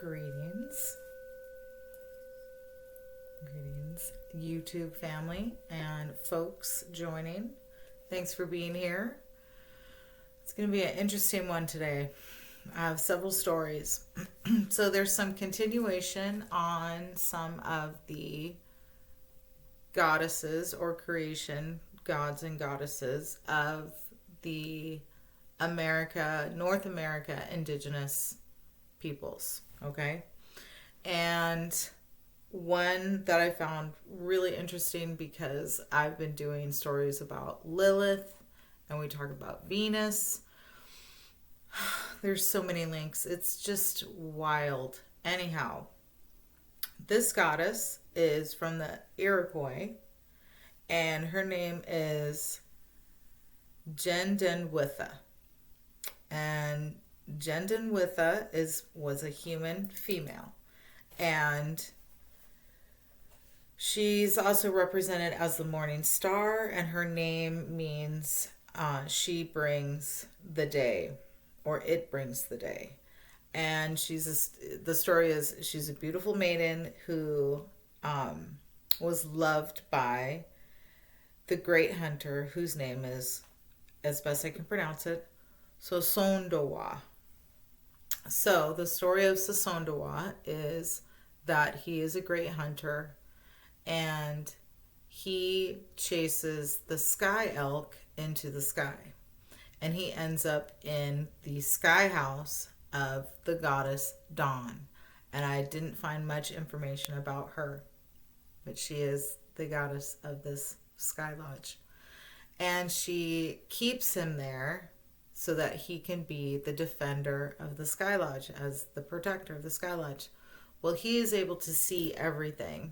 Greetings. Greetings, YouTube family and folks joining. Thanks for being here. It's going to be an interesting one today. I have several stories. So there's some continuation on some of the goddesses or creation, gods and goddesses of the North America indigenous peoples. Okay. And one that I found really interesting because I've been doing stories about Lilith and we talk about Venus. There's so many links. It's just wild. Anyhow, this goddess is from the Iroquois and her name is Jendenwitha. And Jendenwitha was a human female. And she's also represented as the morning star, and her name means she brings the day, or it brings the day. And the story is she's a beautiful maiden who was loved by the great hunter, whose name is, as best I can pronounce it, Sosondowa. So the story of Sosondowa is that he is a great hunter and he chases the sky elk into the sky. And he ends up in the sky house of the goddess Dawn. And I didn't find much information about her, but she is the goddess of this sky lodge. And she keeps him there so that he can be the defender of the sky lodge, as the protector of the sky lodge. Well, he is able to see everything,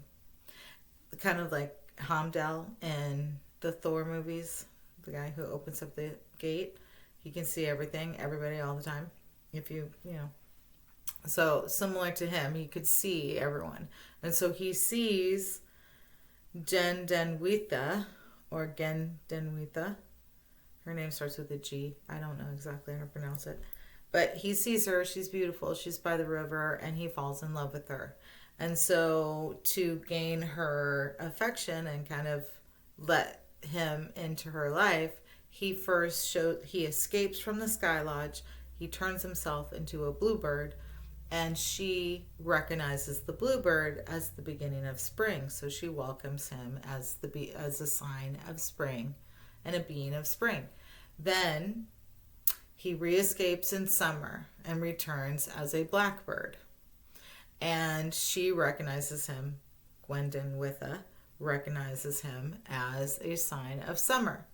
kind of like Hamdall in the Thor movies, the guy who opens up the gate. He can see everything, everybody, all the time. So similar to him, he could see everyone. And so he sees Jendenwitha, or Gendenwitha. Her name starts with a G. I don't know exactly how to pronounce it. But he sees her. She's beautiful. She's by the river, and he falls in love with her. And so to gain her affection and kind of let him into her life, he escapes from the Sky Lodge. He turns himself into a bluebird, and she recognizes the bluebird as the beginning of spring. So she welcomes him as a sign of spring and a being of spring. Then he re-escapes in summer and returns as a blackbird. And she recognizes him, Gwendenwitha recognizes him as a sign of summer.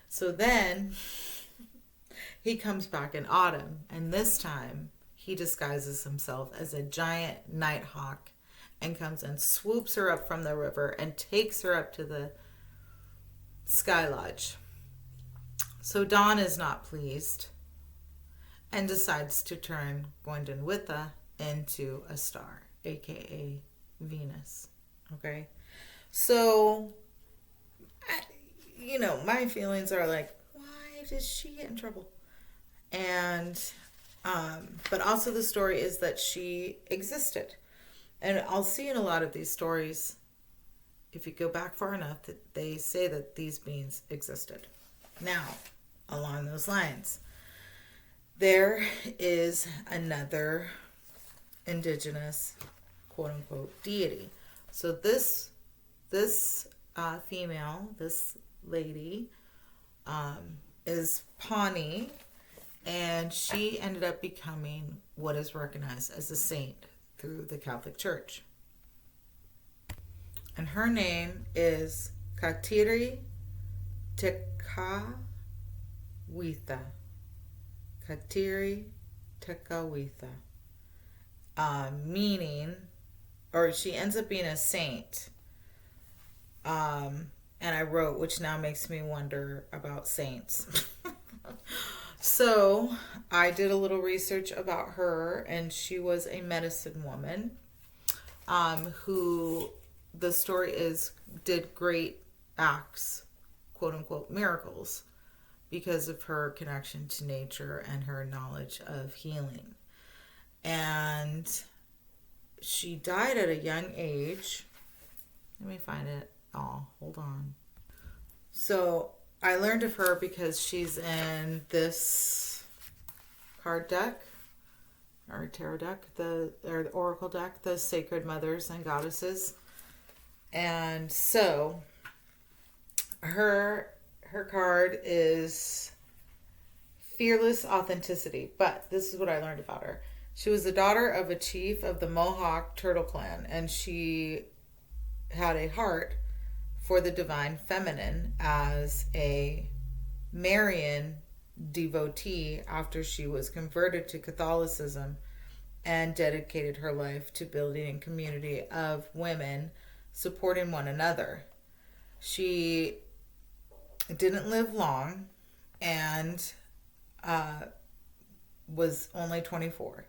So then he comes back in autumn, and this time he disguises himself as a giant nighthawk and comes and swoops her up from the river and takes her up to the Sky Lodge. So Dawn is not pleased and decides to turn Gwendenwitha into a star, aka Venus. Okay? So, my feelings are like, why does she get in trouble? And, but also the story is that she existed. And I'll see in a lot of these stories, if you go back far enough, that they say that these beings existed. Now, along those lines, there is another indigenous, quote-unquote, deity. So this female, this lady, is Pawnee, and she ended up becoming what is recognized as a saint through the Catholic Church. And her name is Katiri Tekawitha. Katiri Tekawitha. Meaning, or she ends up being a saint. And I wrote, which now makes me wonder about saints. So I did a little research about her, and she was a medicine woman who, the story is, did great acts, quote unquote, miracles, because of her connection to nature and her knowledge of healing. And she died at a young age. Let me find it. Oh, hold on. So I learned of her because she's in this card deck or tarot deck, or the oracle deck, the sacred mothers and goddesses. And so her card is fearless authenticity. But this is what I learned about her. She was the daughter of a chief of the Mohawk Turtle Clan, and she had a heart for the divine feminine as a Marian devotee after she was converted to Catholicism and dedicated her life to building a community of women supporting one another. She didn't live long and was only 24.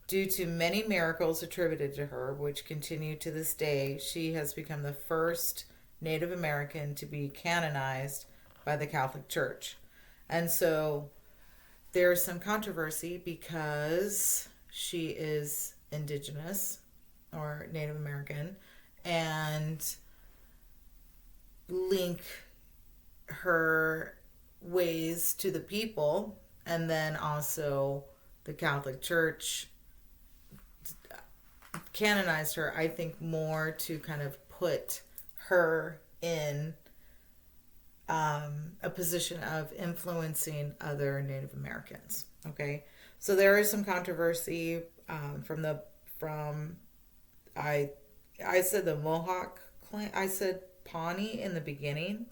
Due to many miracles attributed to her, which continue to this day, she has become the first Native American to be canonized by the Catholic Church. And so there's some controversy because she is indigenous or Native American, and link her ways to the people, and then also the Catholic Church canonized her, I think, more to kind of put her in a position of influencing other Native Americans. Okay, so there is some controversy I said the Mohawk clan. I said Pawnee in the beginning,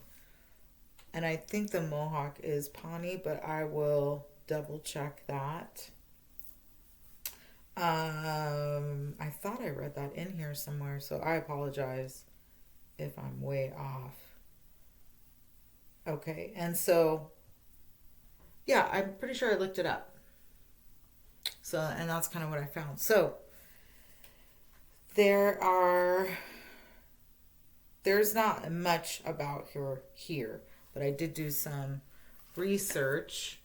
and I think the Mohawk is Pawnee, but I will double check that. I thought I read that in here somewhere, so I apologize if I'm way off. Okay, and so, yeah, I'm pretty sure I looked it up. So, and that's kind of what I found. So, there's not much about her here, but I did do some research,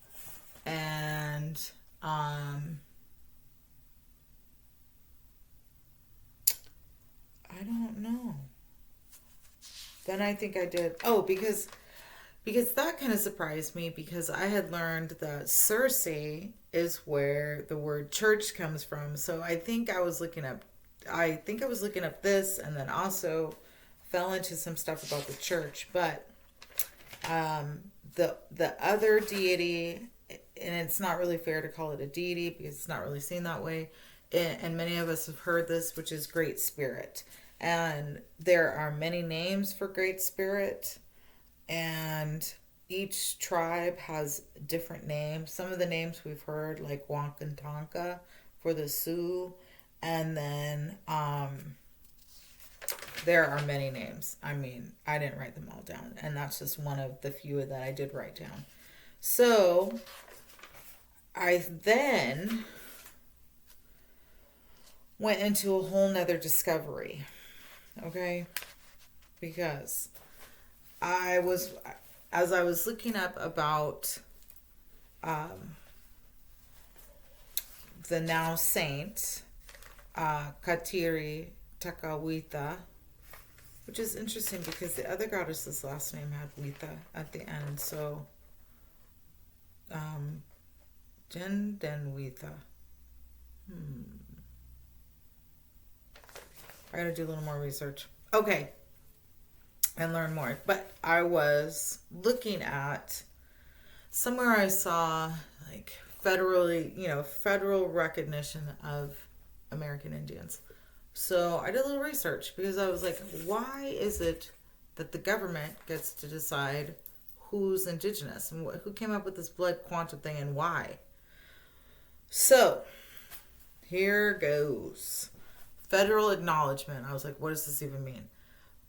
and I don't know. Then I think I did. Oh, because that kind of surprised me, because I had learned that Circe is where the word church comes from. So I think I was looking up this, and then also fell into some stuff about the church. But the other deity, and it's not really fair to call it a deity because it's not really seen that way, and many of us have heard this, which is Great Spirit. And there are many names for Great Spirit, and each tribe has different names. Some of the names we've heard, like Wakantanka for the Sioux, and then there are many names. I mean, I didn't write them all down, and that's just one of the few that I did write down. So I then went into a whole nother discovery. Okay, because as I was looking up about the now saint Katiri Takawita, which is interesting because the other goddess's last name had Wita at the end, so Jen Den Wita. I gotta do a little more research. Okay. And learn more. But I was looking at somewhere I saw like federal recognition of American Indians. So I did a little research because I was like, why is it that the government gets to decide who's indigenous and who came up with this blood quantum thing and why? So here goes. Federal acknowledgement. I was like, what does this even mean?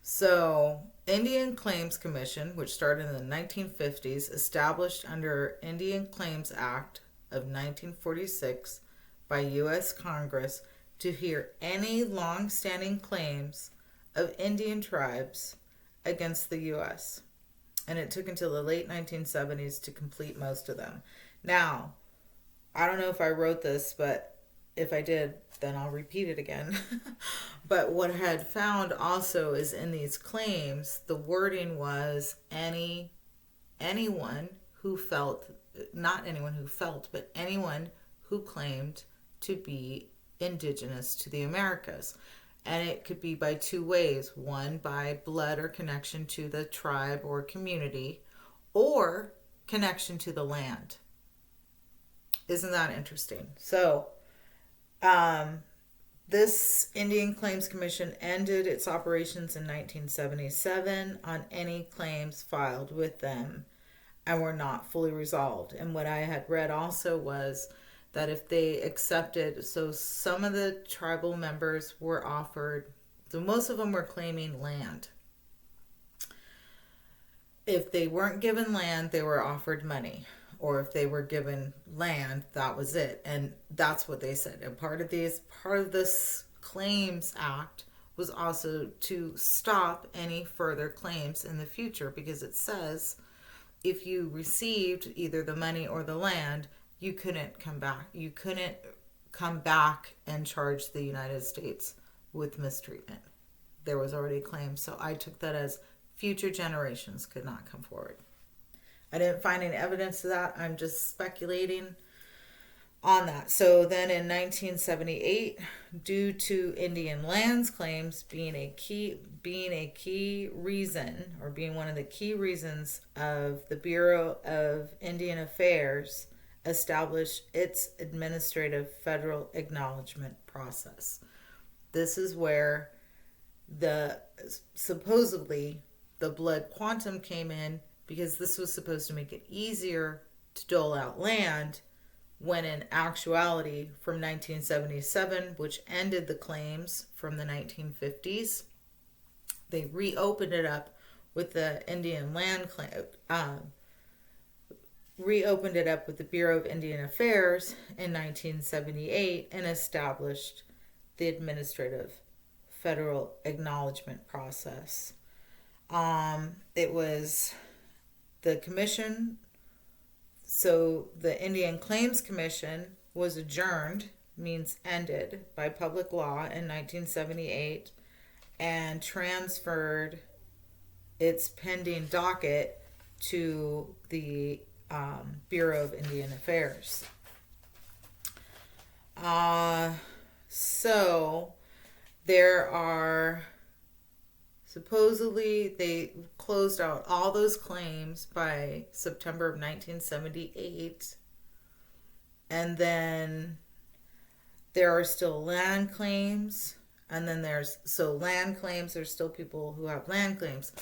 So, Indian Claims Commission, which started in the 1950s, established under Indian Claims Act of 1946 by U.S. Congress to hear any long-standing claims of Indian tribes against the U.S. And it took until the late 1970s to complete most of them. Now, I don't know if I wrote this, but if I did, then I'll repeat it again. But what I had found also is in these claims, the wording was anyone who felt, not anyone who felt, but anyone who claimed to be indigenous to the Americas. And it could be by two ways: one, by blood or connection to the tribe or community, or connection to the land. Isn't that interesting? So, this Indian Claims Commission ended its operations in 1977 on any claims filed with them and were not fully resolved. And what I had read also was that if they accepted, so some of the tribal members were offered, so most of them were claiming land. If they weren't given land, they were offered money. Or if they were given land, that was it. And that's what they said. And part of this Claims Act was also to stop any further claims in the future, because it says if you received either the money or the land, you couldn't come back. You couldn't come back and charge the United States with mistreatment. There was already a claim. So I took that as future generations could not come forward. I didn't find any evidence of that. I'm just speculating on that. So then in 1978, due to Indian lands claims being a key reason, or being one of the key reasons of the Bureau of Indian Affairs established its administrative federal acknowledgement process. This is where supposedly the blood quantum came in, because this was supposed to make it easier to dole out land, when in actuality from 1977, which ended the claims from the 1950s, they reopened it up with the Indian land claim, reopened it up with the Bureau of Indian Affairs in 1978 and established the administrative federal acknowledgement process. It was the commission, so the Indian Claims Commission was adjourned, means ended, by public law in 1978, and transferred its pending docket to the Bureau of Indian Affairs. So there are, supposedly they closed out all those claims by September of 1978. And then there are still land claims. And then there's still people who have land claims.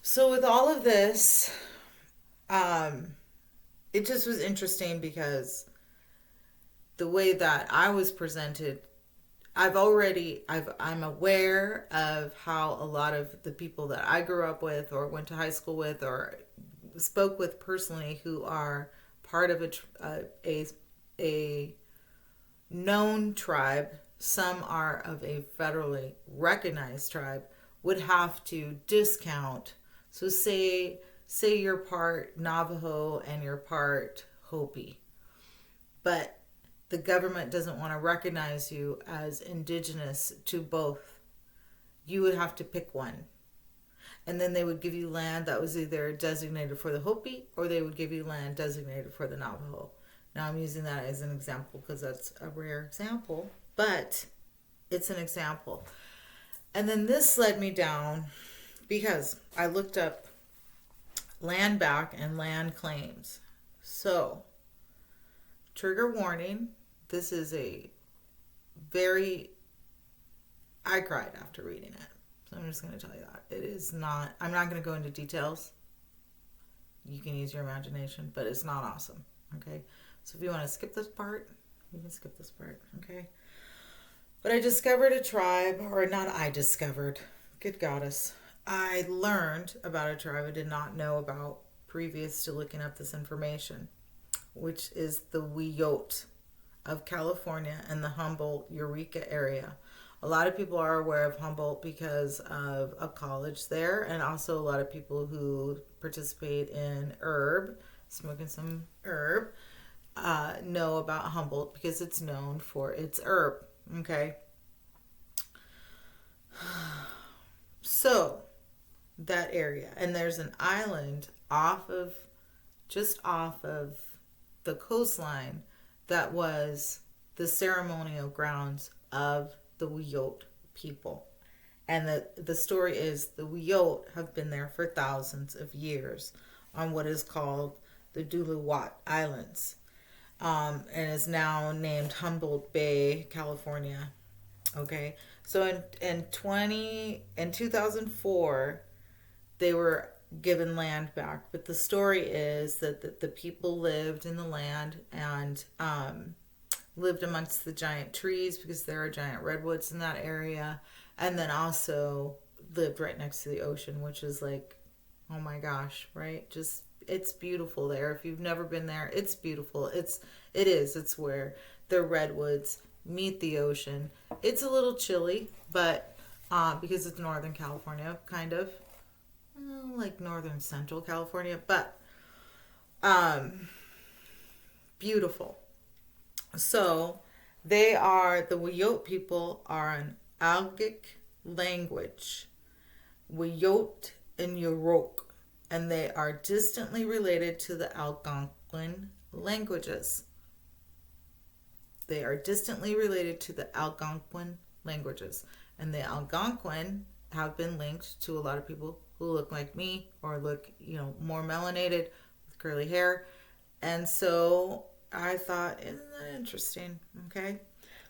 So with all of this, it just was interesting, because the way that I was presented, I'm aware of how a lot of the people that I grew up with or went to high school with or spoke with personally, who are part of a known tribe, some are of a federally recognized tribe, would have to discount. So say you're part Navajo and you're part Hopi, but the government doesn't want to recognize you as indigenous to both. You would have to pick one. And then they would give you land that was either designated for the Hopi, or they would give you land designated for the Navajo. Now I'm using that as an example because that's a rare example, but it's an example. And then this led me down, because I looked up land back and land claims. So, trigger warning. This is I cried after reading it. So I'm just going to tell you that. It is not, I'm not going to go into details. You can use your imagination, but it's not awesome. Okay? So if you want to skip this part, you can skip this part. Okay? But I discovered a tribe, or not I discovered, good goddess. I learned about a tribe I did not know about previous to looking up this information, which is the Wiyot of California and the Humboldt, Eureka area. A lot of people are aware of Humboldt because of a college there, and also a lot of people who participate in smoking some herb. know about Humboldt because it's known for its herb. Okay. So, that area. And there's an island just off of the coastline that was the ceremonial grounds of the Wiyot people. And the story is the Wiyot have been there for thousands of years on what is called the Duluwat Islands, and is now named Humboldt Bay, California. Okay, so in 2004, they were given land back, but the story is that the people lived in the land and lived amongst the giant trees because there are giant redwoods in that area, and then also lived right next to the ocean, which is like, oh my gosh, right? Just it's beautiful there. If you've never been there, it's beautiful. It's where the redwoods meet the ocean. It's a little chilly, but because it's Northern California, kind of like Northern Central California, but beautiful. So the Wiyot people are an Algonquian language, Wiyot and Yurok, and they are distantly related to the Algonquian languages. They are distantly related to the Algonquian languages. And the Algonquian have been linked to a lot of people who look like me or look, more melanated with curly hair. And so I thought, isn't that interesting? Okay.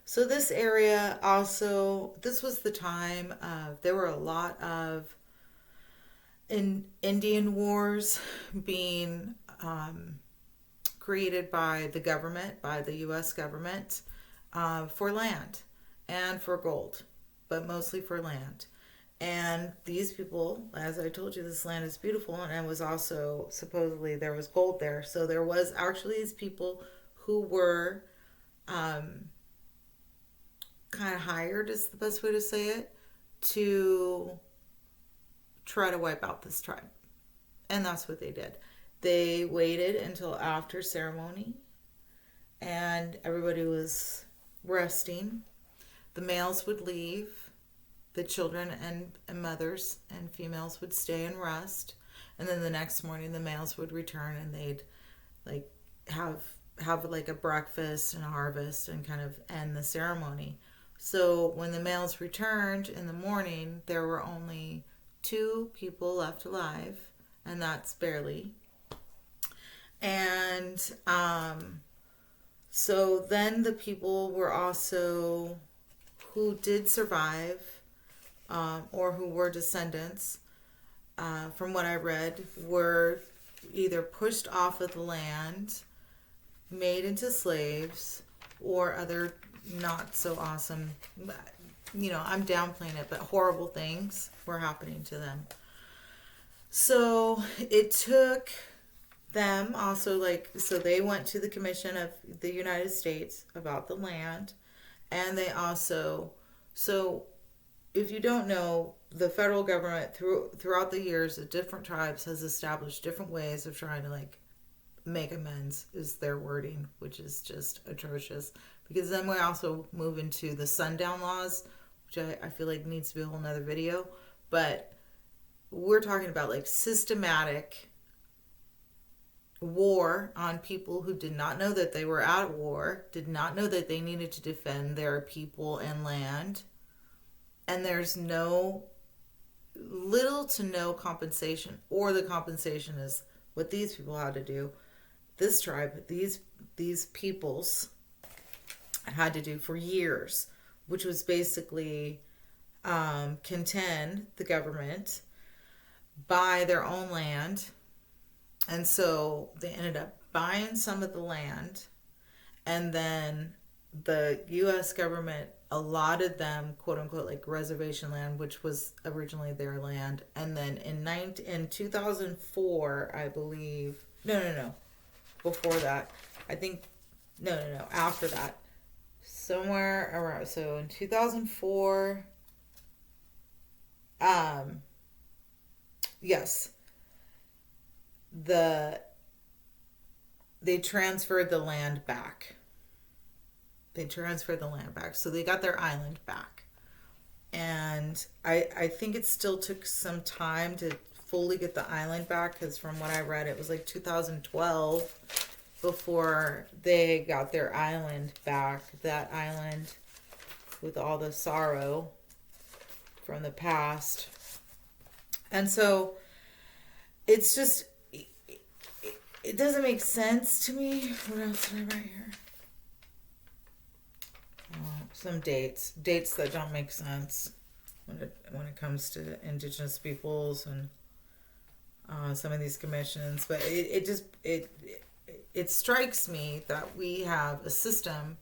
So this area also, this was the time there were a lot of Indian wars being created by the government, by the U.S. government, for land and for gold, but mostly for land. And these people, as I told you, this land is beautiful, and it was also, supposedly, there was gold there. So there was actually these people who were kind of hired, is the best way to say it, to try to wipe out this tribe. And that's what they did. They waited until after ceremony and everybody was resting. The males would leave. The children and mothers and females would stay and rest. And then the next morning the males would return and they'd like have like a breakfast and a harvest and kind of end the ceremony. So when the males returned in the morning, there were only 2 people left alive, and that's barely. And so then the people were also, who did survive, or who were descendants, from what I read, were either pushed off of the land, made into slaves, or other not so awesome, I'm downplaying it, but horrible things were happening to them. So it took them also, so they went to the Commission of the United States about the land, and they also, so if you don't know, the federal government throughout the years, the different tribes has established different ways of trying to make amends, is their wording, which is just atrocious. Because then we also move into the sundown laws, which I feel like needs to be a whole nother video. But we're talking about systematic war on people who did not know that they were at war, did not know that they needed to defend their people and land. And there's little to no compensation, or the compensation is what these people had to do. This tribe, these peoples had to do for years, which was basically contend the government, buy their own land. And so they ended up buying some of the land, and then the U.S. government allotted them, quote unquote, reservation land, which was originally their land. And then in 2004, I believe, no, before that, I think, no, after that, somewhere around, so in 2004, yes, the they transferred the land back. They transferred the land back. So they got their island back. And I think it still took some time to fully get the island back, because from what I read, it was like 2012 before they got their island back. That island with all the sorrow from the past. And so it's just, it doesn't make sense to me. What else did I write here? Some dates that don't make sense when it comes to indigenous peoples and some of these commissions. But it strikes me that we have a system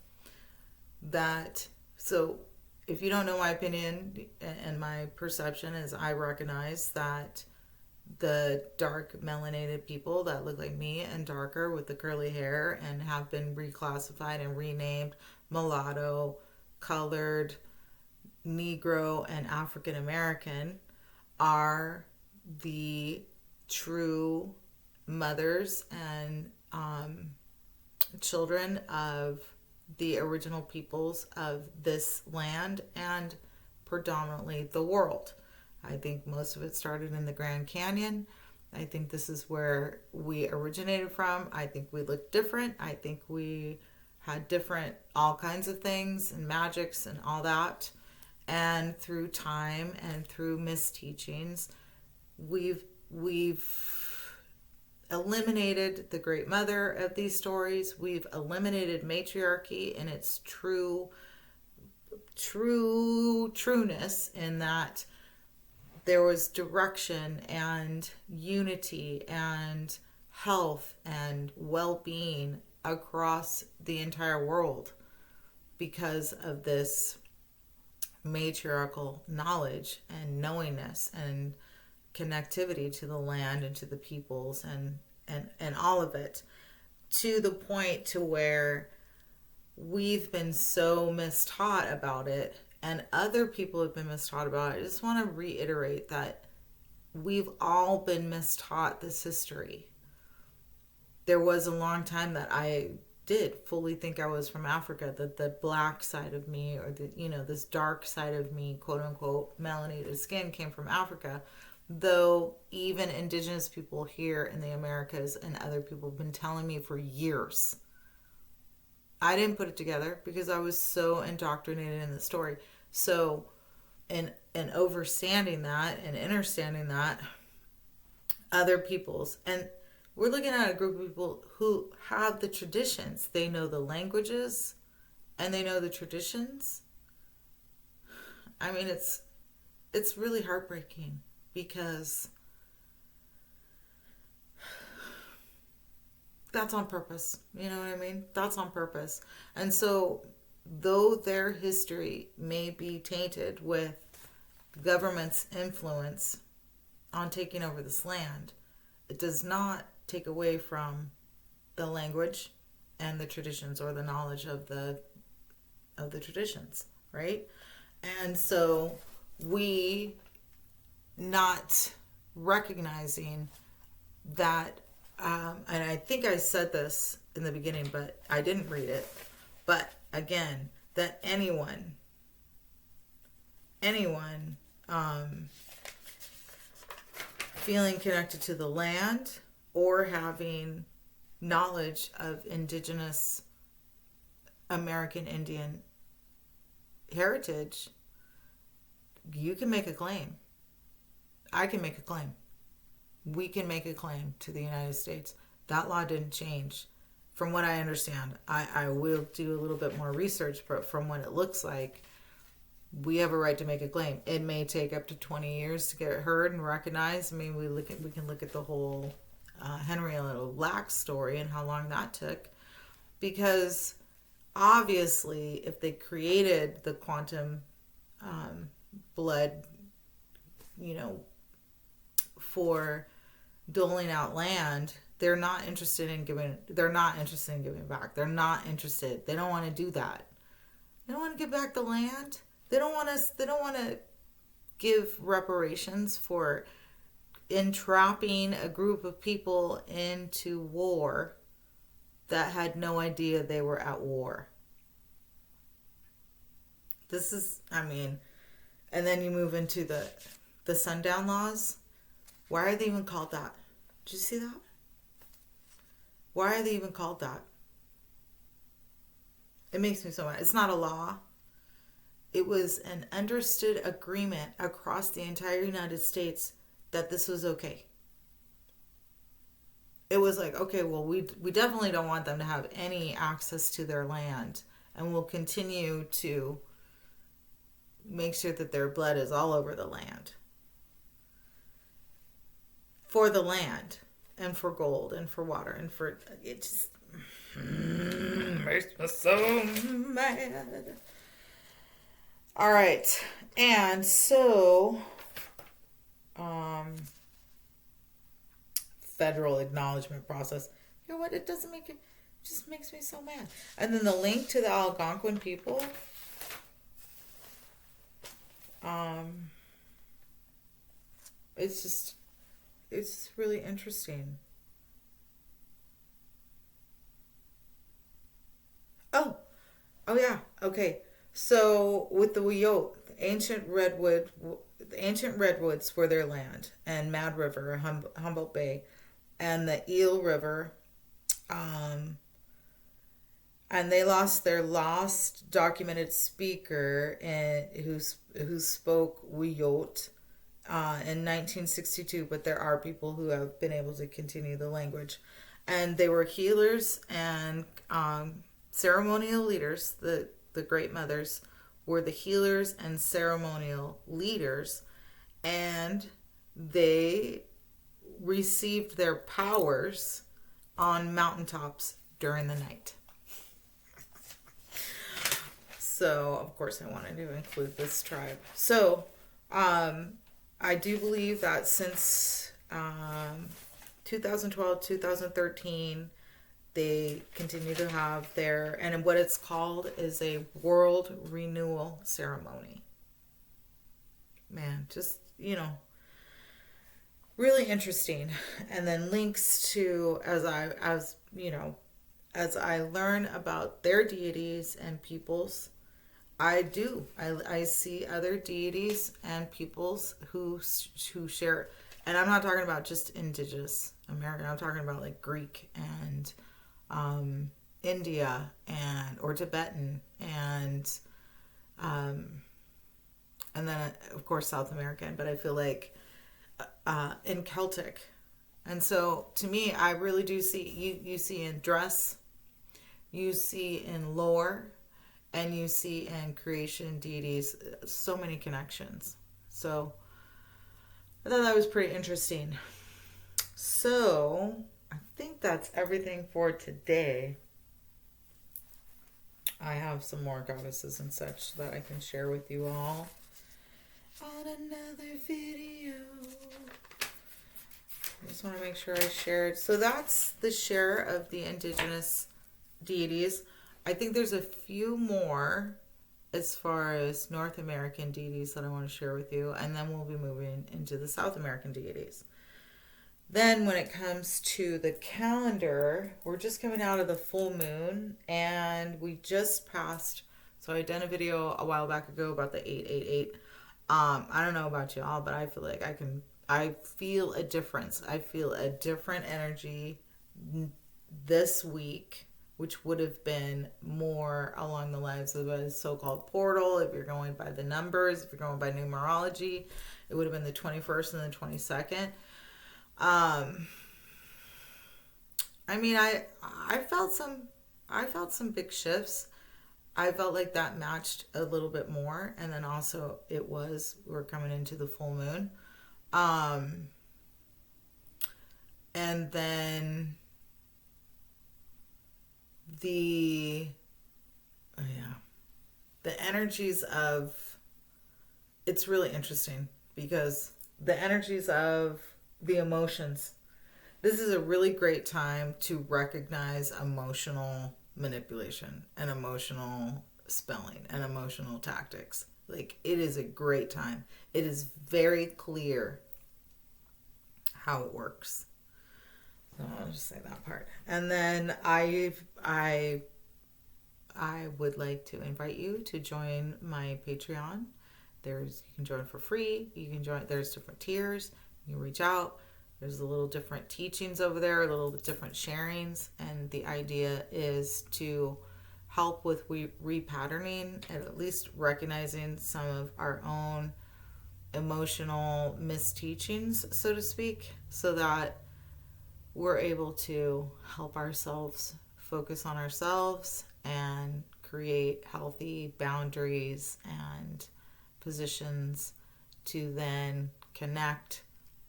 that, so if you don't know my opinion and my perception is, I recognize that the dark melanated people that look like me and darker with the curly hair and have been reclassified and renamed mulatto, colored, Negro, and African American are the true mothers and children of the original peoples of this land and predominantly the world. I think most of it started in the Grand Canyon. I think this is where we originated from. I think we look different. I think we had different, all kinds of things and magics and all that. And through time and through misteachings, we've eliminated the great mother of these stories. We've eliminated matriarchy in its trueness, in that there was direction and unity and health and well-being across the entire world because of this matriarchal knowledge and knowingness and connectivity to the land and to the peoples and all of it, to the point to where we've been so mistaught about it and other people have been mistaught about it. I just want to reiterate that we've all been mistaught this history. There was a long time that I did fully think I was from Africa, that the black side of me, or the, this dark side of me, quote unquote, melanated skin, came from Africa. Though even indigenous people here in the Americas and other people have been telling me for years. I didn't put it together because I was so indoctrinated in the story. So in overstanding that and understanding that, other peoples, and we're looking at a group of people who have the traditions. They know the languages and they know the traditions. I mean, it's really heartbreaking, because that's on purpose. You know what I mean? That's on purpose. And so, though their history may be tainted with government's influence on taking over this land, it does not take away from the language and the traditions, or the knowledge of the traditions, right? And so we not recognizing that, and I think I said this in the beginning, but I didn't read it. But again, that anyone feeling connected to the land or having knowledge of indigenous American Indian heritage, you can make a claim. I can make a claim. We can make a claim to the United States. That law didn't change. From what I understand, I will do a little bit more research, but from what it looks like, we have a right to make a claim. It may take up to 20 years to get heard and recognized. I mean, we can look at the whole Henrietta Lacks story and how long that took, because obviously, if they created the quantum blood, for doling out land, they're not interested in giving back. They're not interested. They don't want to do that. They don't want to give back the land. They don't want to give reparations for entrapping a group of people into war that had no idea they were at war. This is, I mean, and then you move into the sundown laws. Why are they even called that? Did you see that? Why are they even called that? It makes me so mad. It's not a law. It was an understood agreement across the entire United States that this was okay. It was like, okay, well, we definitely don't want them to have any access to their land, and we'll continue to make sure that their blood is all over the land. For the land, and for gold, and for water, and for, it just makes me so mad. All right, and so, federal acknowledgement process. You know what? It doesn't make it. Just makes me so mad. And then the link to the Algonquin people. It's really interesting. Oh, oh yeah. Okay. So with the Wiyot, the ancient redwoods were their land, and Mad River, Humboldt Bay, and the Eel River, um, and they lost their lost documented speaker who spoke Wiyot in 1962. But there are people who have been able to continue the language, and they were healers and ceremonial leaders. The great mothers were the healers and ceremonial leaders, and they received their powers on mountaintops during the night. So, of course, I wanted to include this tribe. So, I do believe that since 2012, 2013, they continue to have and what it's called is a world renewal ceremony. Man, just, really interesting. And then links to, as I learn about their deities and peoples, I see other deities and peoples who share, and I'm not talking about just indigenous American. I'm talking about like Greek and India or Tibetan and then of course South American. But I feel like in Celtic, and so to me, I really do see you see in dress, you see in lore, and you see in creation deities so many connections. So I thought that was pretty interesting. So I think that's everything for today. I have some more goddesses and such that I can share with you all on another video. I just want to make sure I share it. So that's the share of the indigenous deities. I think there's a few more as far as North American deities that I want to share with you, and then we'll be moving into the South American deities. Then when it comes to the calendar, we're just coming out of the full moon, and we just passed, so I done a video a while back ago about the 888. I don't know about y'all, but I feel like I feel a difference. I feel a different energy this week, which would have been more along the lines of a so-called portal. If you're going by the numbers, if you're going by numerology, it would have been the 21st and the 22nd. I mean, I felt some big shifts. I felt like that matched a little bit more, and then also we're coming into the full moon. And then the energies of, it's really interesting because the energies of the emotions. This is a really great time to recognize emotional manipulation and emotional spelling and emotional tactics. Like, it is a great time. It is very clear how it works. No, I'll just say that part. And then I would like to invite you to join my Patreon. You can join for free. You can join. There's different tiers. You can reach out. There's a little different teachings over there, a little bit different sharings, and the idea is to help with repatterning and at least recognizing some of our own emotional misteachings, so to speak, so that we're able to help ourselves focus on ourselves and create healthy boundaries and positions to then connect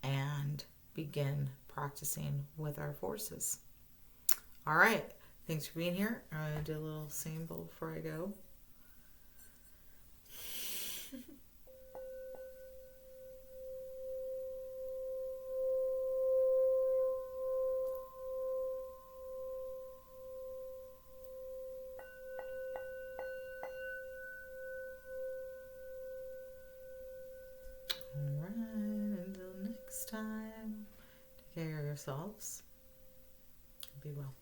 and begin practicing with our forces. All right. Thanks for being here. I'm going to do a little sample before I go. All right. Until next time, take care of yourselves. Be well.